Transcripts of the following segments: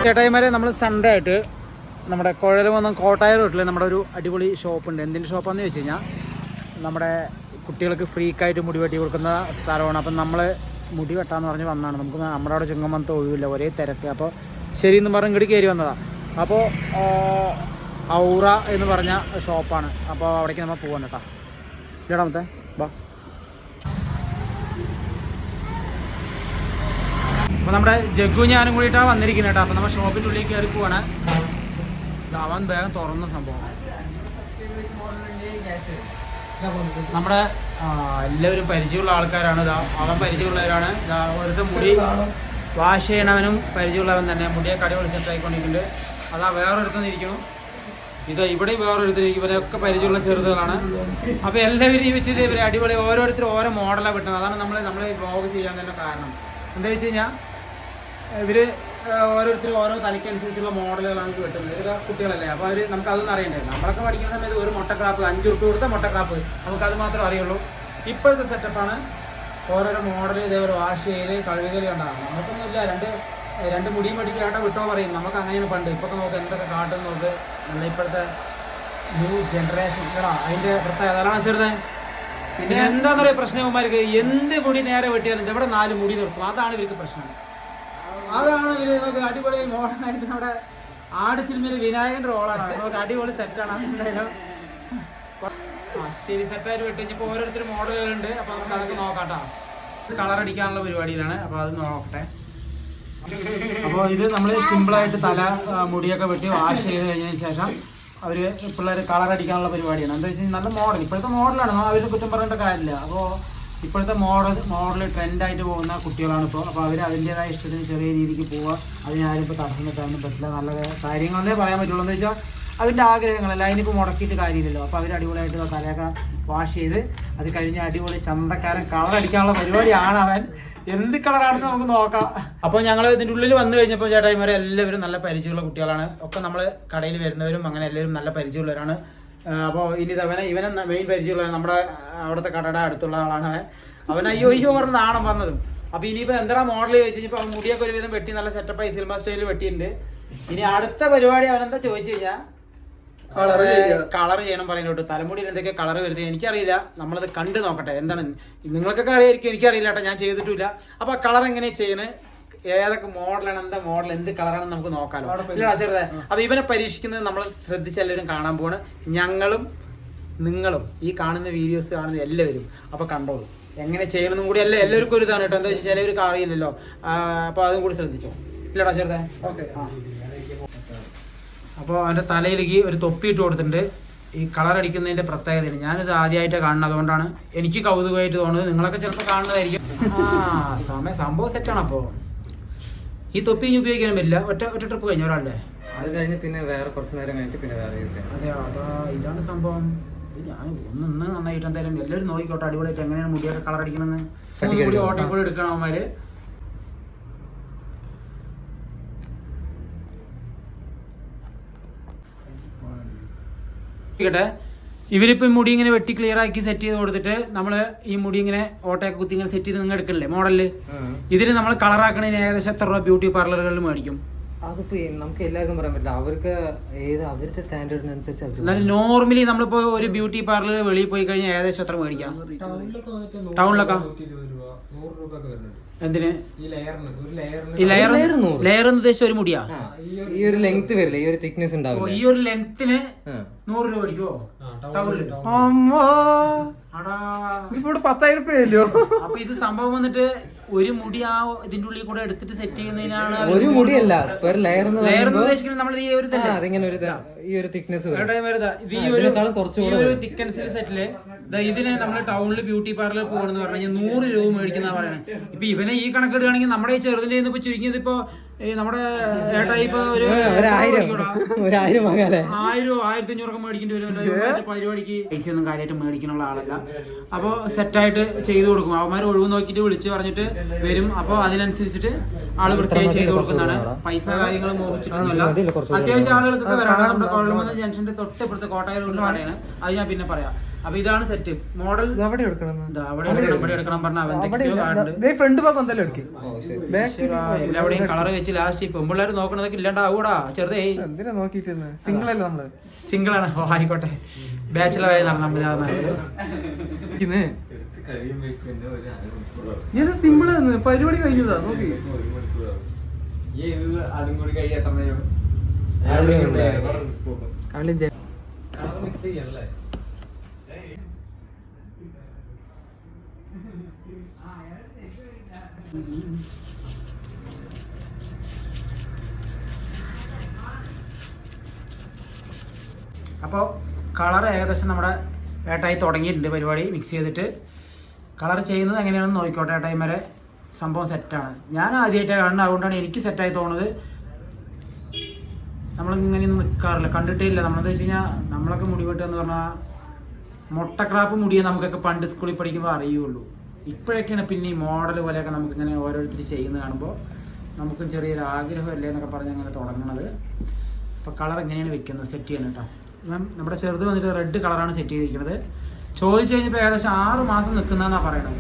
ചേട്ടായിമാരെ നമ്മൾ സൺഡേ ആയിട്ട് നമ്മുടെ കുഴൽമന്നം കോട്ടായ റോട്ടിൽ നമ്മുടെ ഒരു അടിപൊളി ഷോപ്പുണ്ട്. എന്തിൻ്റെ ഷോപ്പാണെന്ന് ചോദിച്ചു കഴിഞ്ഞാൽ നമ്മുടെ കുട്ടികൾക്ക് ഫ്രീക്കായിട്ട് മുടി വെട്ടി കൊടുക്കുന്ന സ്ഥലമാണ്. അപ്പം നമ്മൾ മുടി വെട്ടാന്ന് പറഞ്ഞ് വന്നതാണ്. നമുക്ക് നമ്മുടെ അവിടെ ചുങ്കമത്ത് ഒഴിവില്ല, ഒരേ തിരക്ക്. അപ്പോൾ ശരിയെന്ന് പറഞ്ഞ് ഇങ്ങോട്ട് കയറി വന്നതാണ്. അപ്പോൾ ഔറ എന്ന് പറഞ്ഞ ഷോപ്പാണ്. അപ്പോൾ അവിടേക്ക് നമ്മൾ പോകാൻ കേട്ടോ. ഇടാമത്തെ ബാ. അപ്പോൾ നമ്മുടെ ജഗ്ഗു ഞാനും കൂടിയിട്ടാണ് വന്നിരിക്കുന്നത് കേട്ടോ. അപ്പോൾ നമ്മൾ ഷോപ്പിൻ്റെ ഉള്ളിൽ കയറി പോവാണ്. അവൻ വേഗം തുറന്ന സംഭവം. നമ്മുടെ എല്ലാവരും പരിചയമുള്ള ആൾക്കാരാണ്. അവൻ പരിചയമുള്ളവരാണ്. ഒരുത്ത മുടി വാഷ് ചെയ്യണവനും പരിചയമുള്ളവൻ തന്നെ. മുടിയെ കടിപൊളി സെറ്റായിക്കൊണ്ടിരിക്കുന്നുണ്ട്. അതാ വേറൊരുത്തന്ന് ഇരിക്കുന്നു. ഇത് ഇവിടെ വേറൊരുത്തരിക്കും. ഇവരൊക്കെ പരിചയമുള്ള ചെറുതുകളാണ്. അപ്പോൾ എല്ലാവരും വെച്ചിട്ട് ഇവർ അടിപൊളി ഓരോരുത്തരും ഓരോ മോഡലാണ് കിട്ടുന്നത്. അതാണ് നമ്മൾ വ്ളോഗ് ചെയ്യാൻ തന്നെ കാരണം. എന്താ വെച്ച് കഴിഞ്ഞാൽ ഇവർ ഓരോരുത്തരും ഓരോ തനിക്കനുസരിച്ചുള്ള മോഡലുകളാണ് കിട്ടുന്നത്. ഇവരൊക്കെ കുട്ടികളല്ലേ. അപ്പോൾ നമുക്കതൊന്നും അറിയണ്ടേ. നമ്മളൊക്കെ പഠിക്കുന്ന സമയത്ത് ഒരു മുട്ടക്രാപ്പ് 5 ഉറുപ്പിക കൊടുത്ത മുട്ടക്രാപ്പ് നമുക്കത് മാത്രമേ അറിയുള്ളൂ. ഇപ്പോഴത്തെ സെറ്റപ്പാണ് ഓരോരോ മോഡൽ ഇതേപോലെ വാഷ് ചെയ്ത് കഴുകൽ കണ്ടാണ്. നമുക്കൊന്നുമില്ല. രണ്ട് മുടിയും മേടിക്കാണ്ട് വിട്ടോ പറയും. നമുക്ക് അങ്ങനെയാണ് പണ്ട്. ഇപ്പൊക്കെ നോക്ക് എന്തൊക്കെ കാട്ടും നോക്ക്. നല്ല ഇപ്പോഴത്തെ ന്യൂ ജനറേഷൻ കേടാ. അതിൻ്റെ പ്രത്യേകത അതാണ് ചെറുതെ. പിന്നെ എന്താണെന്ന് പറയുക പ്രശ്നവന്മാർക്ക് എന്ത് മുടി നേരെ വെട്ടിയാലും ഇവിടെ 4 മുടി നിർത്തും. അതാണ് ഇവർക്ക് പ്രശ്നം. അതാണ് ഇവര് നമുക്ക് അടിപൊളി മോഡലായിട്ട് നമ്മുടെ ആട് സിനിമയിൽ വിനായകന്റെ റോളാണ്. നമുക്ക് അടിപൊളി സെറ്റാണ്. എന്തായാലും ശരി സെറ്റായിട്ട് വെട്ടി. ഇപ്പോൾ ഓരോരുത്തരും മോഡലുകളുണ്ട്. അപ്പോൾ നമുക്ക് അതൊക്കെ നോക്കാട്ടോ. കളർ അടിക്കാനുള്ള പരിപാടിയിലാണ്. അപ്പോൾ അത് നോക്കട്ടെ. അപ്പോൾ ഇത് നമ്മൾ സിമ്പിളായിട്ട് തല മുടിയൊക്കെ വെട്ടി വാഷ് ചെയ്ത് കഴിഞ്ഞതിന് ശേഷം അവർ പിള്ളേർ കളർ അടിക്കാനുള്ള പരിപാടിയാണ്. എന്താ വെച്ച് കഴിഞ്ഞാൽ നല്ല മോഡൽ ഇപ്പോഴത്തെ മോഡലാണ്. അവർ കുറ്റം പറയേണ്ട കാര്യമില്ല. അപ്പോൾ ഇപ്പോഴത്തെ മോഡൽ ട്രെൻഡായിട്ട് പോകുന്ന കുട്ടികളാണ് ഇപ്പോൾ. അപ്പോൾ അവർ അതിൻ്റേതായ ഇഷ്ടത്തിന് ചെറിയ രീതിക്ക് പോവുക. അതിനാരും ഇപ്പോൾ തടസ്സം നിൽക്കാനൊന്നും പറ്റില്ല. നല്ല കാര്യങ്ങളല്ലേ പറയാൻ പറ്റുള്ളൂ. എന്ന് വെച്ചാൽ അതിൻ്റെ ആഗ്രഹങ്ങളല്ല. അതിനിപ്പോൾ മുടക്കിയിട്ട് കാര്യമില്ലല്ലോ. അപ്പോൾ അവർ അടിപൊളിയായിട്ട് തലയൊക്കെ വാഷ് ചെയ്ത് അത് കഴിഞ്ഞ് അടിപൊളി ചന്തക്കാരൻ കളർ അടിക്കാനുള്ള പരിപാടിയാണ് അവൻ. എന്ത് കളറാണെന്ന് നമുക്ക് നോക്കാം. അപ്പോൾ ഞങ്ങൾ ഇതിൻ്റെ ഉള്ളിൽ വന്നു കഴിഞ്ഞപ്പോൾ ചേട്ടായിമാരെ എല്ലാവരും നല്ല പരിചയമുള്ള കുട്ടികളാണ്. ഒക്കെ നമ്മൾ കടയിൽ വരുന്നവരും അങ്ങനെ എല്ലാവരും നല്ല പരിചയമുള്ളവരാണ്. അപ്പോൾ ഇനി ഇവനെ മെയിൻ പരിചയമുള്ള നമ്മുടെ അവിടുത്തെ കടയുടെ അടുത്തുള്ള ആളാണ് അവൻ. അയ്യോ പറഞ്ഞ നാണം വന്നതും. അപ്പോൾ ഇനിയിപ്പോൾ എന്താ മോഡൽ ചോദിച്ചു കഴിഞ്ഞപ്പോൾ അവൻ മുടിയൊക്കെ ഒരുവിധം വെട്ടി നല്ല സെറ്റപ്പായി സിനിമ സ്റ്റൈലിൽ വെട്ടിയിട്ടുണ്ട്. ഇനി അടുത്ത പരിപാടി അവനെന്താ ചോദിച്ചു കഴിഞ്ഞാൽ കളർ ചെയ്യണം പറയുന്നോട്ട്. തലമുടിയിൽ എന്തൊക്കെ കളർ വരുന്നത് എനിക്കറിയില്ല. നമ്മളത് കണ്ടു നോക്കട്ടെ. എന്താണ് നിങ്ങൾക്കൊക്കെ അറിയായിരിക്കും, എനിക്കറിയില്ല കേട്ടോ. ഞാൻ ചെയ്തിട്ടില്ല. അപ്പോൾ ആ കളർ എങ്ങനെ ചെയ്യണേ, ഏതൊക്കെ മോഡലാണ്, എന്താ മോഡൽ, എന്ത് കളറാണെന്ന് നമുക്ക് നോക്കാമല്ലോ. ഇല്ല ചെറുതെ. അപ്പോൾ ഇവനെ പരീക്ഷിക്കുന്നത് നമ്മൾ ശ്രദ്ധിച്ചെല്ലാവരും കാണാൻ പോവാണ്. ഞങ്ങളും നിങ്ങളും ഈ കാണുന്ന വീഡിയോസ് കാണുന്ന എല്ലാവരും അപ്പോൾ കണ്ടോളൂ. എങ്ങനെ ചെയ്യണമെന്നും കൂടി എല്ലാവർക്കും ഒരു ഇതാണ് കേട്ടോ. എന്താ വെച്ചാൽ ചിലവർക്ക് അറിയില്ലല്ലോ. അപ്പോൾ അതും കൂടി ശ്രദ്ധിച്ചോ. ഇല്ലടാ ചെറുതെ. ഓക്കെ. അപ്പോൾ അവൻ്റെ തലയിലേക്ക് ഒരു തൊപ്പി ഇട്ട് കൊടുത്തിട്ടുണ്ട്. ഈ കളർ അടിക്കുന്നതിൻ്റെ പ്രത്യേകതയാണ്. ഞാനിത് ആദ്യമായിട്ട് കാണുന്നത്. അതുകൊണ്ടാണ് എനിക്ക് കൗതുകമായിട്ട് തോന്നുന്നത്. നിങ്ങളൊക്കെ ചിലപ്പോൾ കാണുന്നതായിരിക്കും. സംഭവം സെറ്റാണ്. അപ്പോൾ ഈ തൊപ്പി ഇനി ഉപയോഗിക്കാനും പറ്റില്ല. ഒറ്റ ട്രിപ്പ് കഴിഞ്ഞ ഒരാളുടെ അത് കഴിഞ്ഞ് പിന്നെ വേറെ കുറച്ച് നേരം കഴിഞ്ഞിട്ട് പിന്നെ വേറെ യൂസ് ചെയ്യാം. അതെയോ? അതാ ഇതാണ് സംഭവം. ഞാൻ ഒന്ന് നന്നായിട്ട് എന്തായാലും എല്ലാവരും നോക്കിക്കോട്ടെ അടിപൊളിയായിട്ട് എങ്ങനെയാണ് മുടിയൊക്കെ കളർ അടിക്കണമെന്ന്. 3 മുടി ഓട്ടയും കൂടി എടുക്കണം അവന്മാര്. ട്ടെ ഇവരിപ്പോൾ മുടി ഇങ്ങനെ വെട്ടി ക്ലിയർ ആക്കി സെറ്റ് ചെയ്ത് കൊടുത്തിട്ട് നമ്മൾ ഈ മുടി ഇങ്ങനെ ഓട്ടയൊക്കെ കുത്തി ഇങ്ങനെ സെറ്റ് ചെയ്ത് നിങ്ങൾ എടുക്കണില്ലേ മോഡലില്. ഇതിന് നമ്മൾ കളറാക്കണതിന് ഏകദേശം എത്ര രൂപ ബ്യൂട്ടി പാർലറുകളിൽ മേടിക്കും? അതിപ്പോ നമുക്ക് എല്ലാവർക്കും പറയാൻ പറ്റില്ല. അവർക്ക് അവരുടെ സ്റ്റാൻഡേർഡിനനുസരിച്ച്. എന്നാലും നോർമലി നമ്മളിപ്പോ ഒരു ബ്യൂട്ടി പാർലർ വെളിയിൽ പോയി കഴിഞ്ഞാൽ ഏകദേശം എത്ര മേടിക്കാം? ടൗണിലൊക്കെ എന്തിന്? ഈ ലെയർ ഉദ്ദേശിച്ച ഒരു മുടിയാ? ഈ ഒരു ലെങ്ത് വരില്ല, ഈ ഒരു തിക്നെസ് ഉണ്ടാവും. ഈ ഒരു ലെങ്ത്തിന് 100 രൂപ മേടിക്കുവോ ടൗണില്? ഇവിടെ 10,000 രൂപയല്ലോ. അപ്പൊ ഇത് സംഭവം വന്നിട്ട് ഒരു മുടി ആ ഇതിന്റെ ഉള്ളിൽ കൂടെ എടുത്തിട്ട് സെറ്റ് ചെയ്യുന്നതിനാണ്. ഒരു മുടിയല്ല, ലെയർ ഉദ്ദേശിക്കുന്നത് നമ്മൾ ഈ ഒരു ഈ ഒരു തിക്നെസ് തിക്കൻസിൽ സെറ്റില്. ഇതിന് നമ്മൾ ടൗണിൽ ബ്യൂട്ടി പാർലർ പോകണമെന്ന് പറഞ്ഞു കഴിഞ്ഞാൽ 100 രൂപ മേടിക്കുന്ന പറയണേ. ഇപ്പൊ ഇവനെ ഈ കണക്കിടുകയാണെങ്കിൽ നമ്മുടെ ഈ ചെറുതിന്റെ ഇപ്പൊ ചുരുങ്ങിയത് ഇപ്പൊ നമ്മുടെ ഏട്ടായി ഇപ്പൊ ഒരു 1,000-1,500 മേടിക്കേണ്ടി വരും. പരിപാടിക്ക് പൈസ ഒന്നും കാര്യമായിട്ട് മേടിക്കാനുള്ള ആളല്ല. അപ്പോൾ സെറ്റായിട്ട് ചെയ്തു കൊടുക്കും. അവന്മാർ ഒഴിവ് നോക്കിയിട്ട് വിളിച്ച് പറഞ്ഞിട്ട് വരും. അപ്പോൾ അതിനനുസരിച്ചിട്ട് ആള് വൃത്തിയായി ചെയ്തു കൊടുക്കുന്നതാണ്. പൈസ കാര്യങ്ങൾ മോഹിച്ചിട്ടൊന്നുമല്ല. അത്യാവശ്യം ആളുകൾക്കൊക്കെ വരാണ്. നമ്മുടെ കൊഴൽമന്നം ജംഗ്ഷന്റെ തൊട്ടിപ്പുറത്ത് കോട്ടായ റോഡിൽ കടയാണ്. അത് ഞാൻ പിന്നെ പറയാം. അപ്പൊ ഇതാണ് സെറ്റ് മോഡൽ. അവിടെ എടുക്കണം ഇവിടെ എടുക്കണം പറഞ്ഞ ഫ്രണ്ട് ഭാഗം എന്തായാലും എടുക്കും. എല്ലാവിടെയും കളർ വെച്ച് ലാസ്റ്റ് പെൺപിള്ളേർ നോക്കണതൊക്കെ ഇല്ലാണ്ടാവൂടാ. ചെറുതേ എന്തിനാ നോക്കിട്ട് സിംഗിൾ അല്ല നമ്മള്. സിംഗിൾ ആണ്. ആയിക്കോട്ടെ, ബാച്ചിലറായി നടന്നത് സിമ്പിൾ ആണ്. പരിപാടി കഴിഞ്ഞതാ നോക്കി. അപ്പോൾ കളർ ഏകദേശം നമ്മുടെ ഏട്ടായി തുടങ്ങിയിട്ടുണ്ട്. പരിപാടി മിക്സ് ചെയ്തിട്ട് കളർ ചെയ്യുന്നത് എങ്ങനെയാണെന്ന് നോക്കിക്കോട്ടെ. ഏട്ടായി വരെ സംഭവം സെറ്റാണ്. ഞാൻ ആദ്യമായിട്ടാണ് കാണുന്നത്, അതുകൊണ്ടാണ് എനിക്ക് സെറ്റായി തോന്നുന്നത്. നമ്മളിങ്ങനെയൊന്നും നിൽക്കാറില്ല, കണ്ടിട്ടേ ഇല്ല. നമ്മളെന്താ വെച്ച് കഴിഞ്ഞാൽ നമ്മളൊക്കെ മുടി വെട്ടുക എന്ന് പറഞ്ഞാൽ മുട്ടക്രാപ്പ് മുടിയെ നമുക്കൊക്കെ പണ്ട് സ്കൂളിൽ പഠിക്കുമ്പോൾ അറിയുള്ളൂ. ഇപ്പോഴൊക്കെയാണ് പിന്നെ ഈ മോഡൽ പോലെയൊക്കെ നമുക്കിങ്ങനെ ഓരോരുത്തർ ചെയ്യുന്നത് കാണുമ്പോൾ നമുക്കും ചെറിയൊരു ആഗ്രഹമല്ലേ എന്നൊക്കെ പറഞ്ഞ് അങ്ങനെ തുടങ്ങുന്നത്. അപ്പോൾ കളർ എങ്ങനെയാണ് വെക്കുന്നത്, സെറ്റ് ചെയ്യണം കേട്ടോ. മാം നമ്മുടെ ചെറുത് വന്നിട്ട് റെഡ് കളറാണ് സെറ്റ് ചെയ്തിരിക്കുന്നത്. ചോദിച്ചു കഴിഞ്ഞപ്പോൾ ഏകദേശം 6 മാസം നിൽക്കുന്നതെന്നാണ് പറയണത്.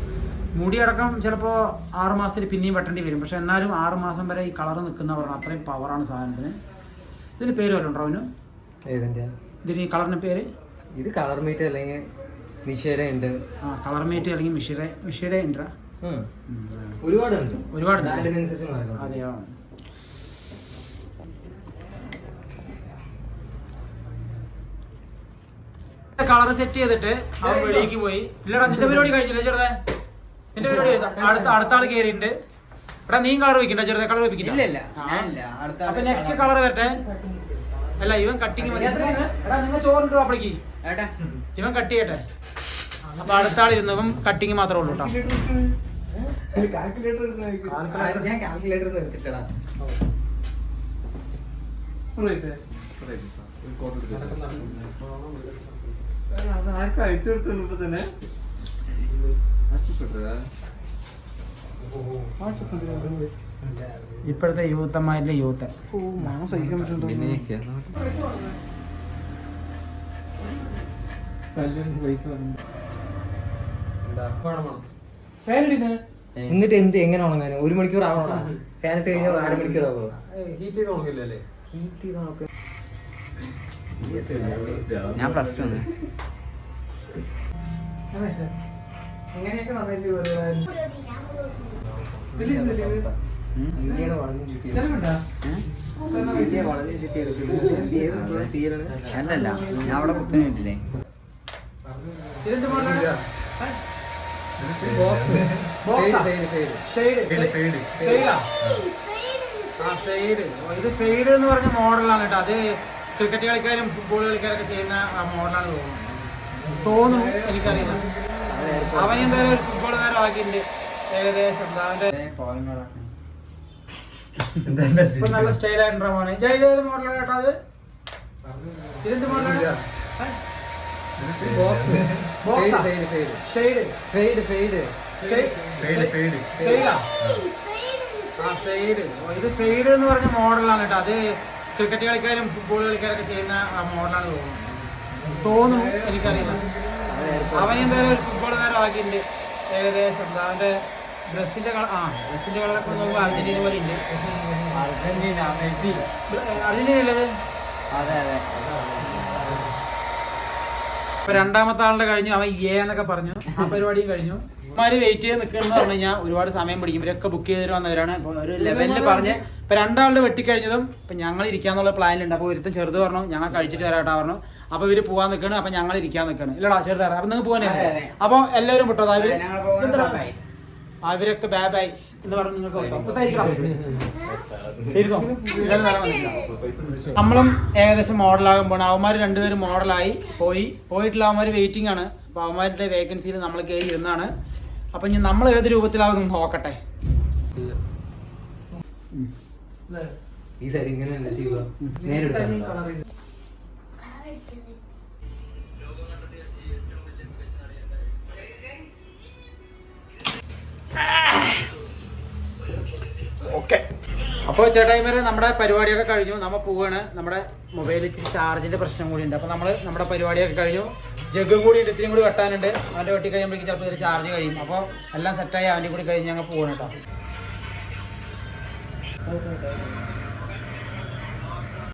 മുടിയടക്കം ചിലപ്പോൾ 6 മാസത്തിൽ പിന്നെയും വെട്ടേണ്ടി വരും. പക്ഷെ എന്നാലും 6 മാസം വരെ ഈ കളർ നിൽക്കുന്ന പറഞ്ഞാൽ അത്രയും പവറാണ് സാധനത്തിന്. ഇതിന് പേര് വല്ലതും ഉണ്ടോ അവന്? ഇതിന് ഈ കളറിന് പേര്? ഇത് കളർ മീറ്റ് അല്ലെങ്കിൽ മിഷേര ഉണ്ട്. ആ കളർ മീറ്റ് അല്ലെങ്കിൽ മിഷേര ഉണ്ട്. ഒരുപാടുണ്ട്. അതെയോ? കളർ സെറ്റ് ചെയ്തിട്ട് അവൻ വെളിയിലേക്ക് പോയി. ഇല്ലടാ നിന്റെ പരിപാടി കഴിഞ്ഞില്ല ചെറുതെ. നിന്റെ പരിപാടി അടുത്ത ആള് കയറിയിട്ടുണ്ട്. എടാ നീ കളർ വെക്കണ്ട ചെറുതെ, കളർ വെപ്പിക്കില്ല. അപ്പൊ നെക്സ്റ്റ് കളർ വരട്ടെ. അല്ല ഇവൻ കട്ടിങ് എടാ നിങ്ങൾ ചോറിട്ടോ അപ്പളേക്ക് ഇവൻ കട്ട് ചെയ്യട്ടെ. അപ്പൊ അടുത്ത ആളിരുന്നു, ഇവൻ കട്ടിങ് മാത്രമേ ഉള്ളൂ കേട്ടോ. ഇപ്പോഴത്തെ യൂത്തന്മാരുടെ യൂത്ത് സഹിക്കാൻ പറ്റുന്നുണ്ടോ? എന്നിട്ട് എന്ത് എങ്ങനെ ഉണങ്ങാൻ 1 മണിക്കൂർ ആവണോ? ഫാൻ ഇട്ട് കഴിഞ്ഞാൽ 1/2 മണിക്കൂർ ആവോ? ഹീറ്റ് ചെയ്ത് ഉണങ്ങില്ലല്ലേ? ഹീറ്റ് ചെയ്ത് ഉണക്കുക. ഞാൻ +2 ആണ്. ഇങ്ങനെയൊക്കെ നന്നായിട്ട് അല്ലല്ല ഞാൻ അവിടെ കുത്തുന്നില്ലേ. ഇത് ഫെയ്ഡ് എന്ന് പറഞ്ഞ മോഡലാണ് കേട്ടോ. അത് ക്രിക്കറ്റ് കളിക്കാരും ഫുട്ബോൾ കളിക്കാരൊക്കെ ചെയ്യുന്ന മോഡലാണ് തോന്നുന്നു. എനിക്കറിയില്ല. അവനെന്തായാലും ഒരു ഫുട്ബോൾ നേരം ആക്കിയിട്ടുണ്ട് ഏകദേശം. ഇപ്പൊ നല്ല സ്റ്റൈലായിട്ടുണ്ടാവാണ്. ഇതേത് മോഡലാണ് കേട്ടോ? അത് ഇതെന്ത് മോഡലാണ്? ഇത് ഫെയ്ഡ് എന്ന് പറഞ്ഞ മോഡലാണ് കേട്ടോ. അത് ക്രിക്കറ്റ് കളിക്കാരും ഫുട്ബോൾ കളിക്കാരൊക്കെ ചെയ്യുന്ന മോഡലാണ് തോന്നുന്നു. എനിക്കറിയില്ല. അവനെന്തായാലും ഒരു ഫുട്ബോൾ നേരം ആക്കിയിട്ടുണ്ട് ഏകദേശം. അവന്റെ ഡ്രസ്സിന്റെ ഡ്രസ്സിന്റെ കളറൊക്കെ നോക്കുമ്പോൾ അർജന്റീന പോലെ ഉണ്ട്. അർജന്റീന അല്ലത്? ഇപ്പൊ രണ്ടാമത്തെ ആളുടെ കഴിഞ്ഞു. അവൻ എന്നൊക്കെ പറഞ്ഞു. ആ പരിപാടിയും കഴിഞ്ഞു. അവന്മാര് വെയിറ്റ് ചെയ്ത് നിൽക്കണമെന്ന് പറഞ്ഞു കഴിഞ്ഞാൽ ഒരുപാട് സമയം പിടിക്കും. ഇവരൊക്കെ ബുക്ക് ചെയ്തിട്ട് വന്നവരാണ്. ഒരു ലെവലിൽ പറഞ്ഞ് ഇപ്പൊ 2 ആളുടെ വെട്ടിക്കഴിഞ്ഞതും ഇപ്പൊ ഞങ്ങൾ ഇരിക്കാന്നുള്ള പ്ലാനിലുണ്ട്. അപ്പൊ ഒരുത്തും ചെറുത് പറഞ്ഞു ഞങ്ങൾ കഴിച്ചിട്ട് വരാട്ടാ പറഞ്ഞു. അപ്പൊ ഇവര് പോവാൻ നിൽക്കണം. അപ്പൊ ഞങ്ങൾ ഇരിക്കാൻ നിൽക്കണം. ഇല്ലടാ ചെറുതാ. അപ്പൊ നിങ്ങൾ പോകാനേ. അപ്പൊ എല്ലാവരും വിട്ടോ. അവരൊക്കെ ബാബായി എന്ന് പറഞ്ഞു. നമ്മളും ഏകദേശം മോഡലാകുമ്പോൾ അവന്മാര് 2 പേരും മോഡലായി പോയിട്ടുള്ള അവന്മാര് വെയിറ്റിംഗ് ആണ്. അപ്പൊ അവന്മാരുടെ വേക്കൻസിയിൽ നമ്മൾ കയറി ഇരുന്നാണ്. അപ്പൊ ഇനി നമ്മൾ ഏത് രൂപത്തിലാകും നോക്കട്ടെ. ഈ സൈഡ് ഇങ്ങനെ ചെയ്യുക. നേരെ ഓക്കെ. അപ്പോൾ ചേട്ടായിമാരെ നമ്മുടെ പരിപാടിയൊക്കെ കഴിഞ്ഞു. നമ്മൾ പോവാണ്. നമ്മുടെ മൊബൈലിൽ ഇച്ചിരി ചാർജിൻ്റെ പ്രശ്നം കൂടി ഉണ്ട്. അപ്പോൾ നമ്മൾ നമ്മുടെ പരിപാടിയൊക്കെ കഴിഞ്ഞു. ജഗും കൂടി ഉണ്ട്, ഇത്തിരി കൂടി വെട്ടാനുണ്ട്. അവൻ്റെ വെട്ടി കഴിയുമ്പോഴേക്കും ചിലപ്പോൾ ഇതിൽ ചാർജ് കഴിയും. അപ്പോൾ എല്ലാം സെറ്റായി അവൻ്റെ കൂടി കഴിഞ്ഞ് ഞങ്ങൾ പോവാണ് കേട്ടോ.